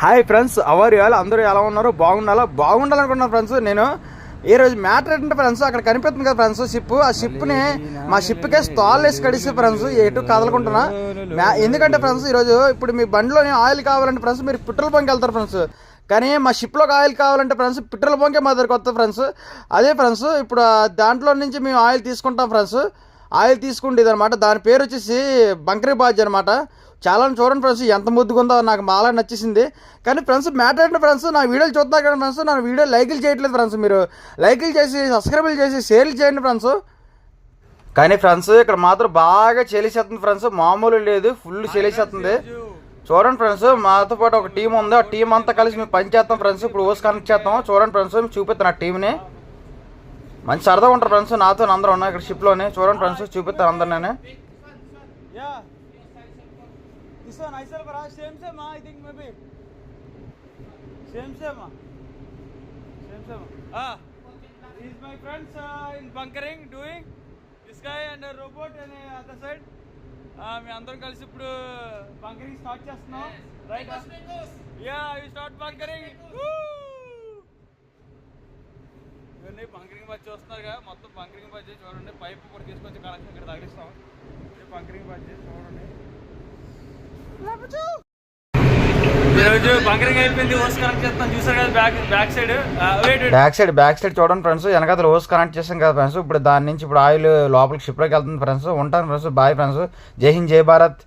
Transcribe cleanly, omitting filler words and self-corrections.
Hi friends, how are you all. అందరూ ఎలా ఉన్నారు? బాగుండాలనుకున్నాను ఫ్రెండ్స్. నేను ఈ రోజు మ్యాటర్ ఏంటంటే ఫ్రెండ్స్, అక్కడ కనిపిస్తుంది కదా ఫ్రెండ్స్ షిప్. ఆ షిప్ని మా షిప్కే స్టాల్ వేసి కడిసి ఫ్రెండ్స్ ఎటు కదలకుంటున్నా. ఎందుకంటే ఫ్రెండ్స్ ఈరోజు ఇప్పుడు మీ బండిలోని ఆయిల్ కావాలంటే ఫ్రెండ్స్ మీరు పెట్రోల్ బంక్ వెళ్తారు ఫ్రెండ్స్. కానీ మా షిప్లోకి ఆయిల్ కావాలంటే ఫ్రెండ్స్ పెట్రోల్ బంకే మా దగ్గరికి వస్తుంది ఫ్రెండ్స్. అదే ఫ్రెండ్స్ ఇప్పుడు దాంట్లో నుంచి మేము ఆయిల్ తీసుకుంటాం ఫ్రెండ్స్. ఆయిల్ తీసుకుంటేది అనమాట. దాని పేరు వచ్చేసి బంకరీ బాజ్ అనమాట. చాలా చూడండి ఫ్రెండ్స్, ఎంత ముద్దుగా ఉందో నాకు బాగా నచ్చేసింది. కానీ ఫ్రెండ్స్ మ్యాటర్ ఏంటంటే ఫ్రెండ్స్, నా వీడియోలు చూస్తున్నారు కదా ఫ్రెండ్స్, నా వీడియో లైకులు చేయట్లేదు ఫ్రెండ్స్. మీరు లైకులు చేసి సబ్స్క్రైబులు చేసి షేర్లు చేయండి ఫ్రెండ్స్. కానీ ఫ్రెండ్స్ ఇక్కడ మాత్రం బాగా చెలిసేస్తుంది ఫ్రెండ్స్, మామూలు లేదు, ఫుల్ చెలిసేస్తుంది. చూడండి ఫ్రెండ్స్, మాతో పాటు ఒక టీం ఉంది. ఆ టీం అంతా కలిసి మేము పని చేస్తాం ఫ్రెండ్స్. ఇప్పుడు ఓస్ కనెక్ట్ చేస్తాం. చూడండి ఫ్రెండ్స్, చూపిస్తాను ఆ టీంని. మంచి సరదాగా ఉంటారు ఫ్రెండ్స్. నాతో అందరూ ఉన్నాయి ఇక్కడ షిప్లోని. చూడండి ఫ్రెండ్స్, చూపిస్తాను అందరు. నేను This one, I said, same, I think maybe. Same. He's my friends in bunkering, doing. This guy and a robot and other side. We అందరం కలిసి ఇప్పుడు bunkering start చేస్తున్నాం. Right? Yeah, we start bunkering. ఇవన్నీ bunkering బాజ్ చూస్తున్నారుగా, మొత్తం bunkering బాజ్ చూడండి. Pipe కూడా తీసుకొచ్చి కనెక్షన్ ఇక్కడ తగిలిస్తాం. బంకరింగ్ బాజ్ చూడండి. ఈరోజు బంకరింగ్ అయిపోయింది. ఓస్ కనెక్ట్ చేస్తాం. చూసారు కదా బ్యాక్ సైడ్ చూడండి ఫ్రెండ్స్. వెనకాల ఓస్ కనెక్ట్ చేస్తాం కదా ఫ్రెండ్స్. ఇప్పుడు దాని నుంచి ఇప్పుడు ఆయిల్ లోపలికి షిప్లోకి వెళ్తుంది ఫ్రెండ్స్. ఉంటాను ఫ్రెండ్స్. Bye friends. జై హింద్, జై భారత్.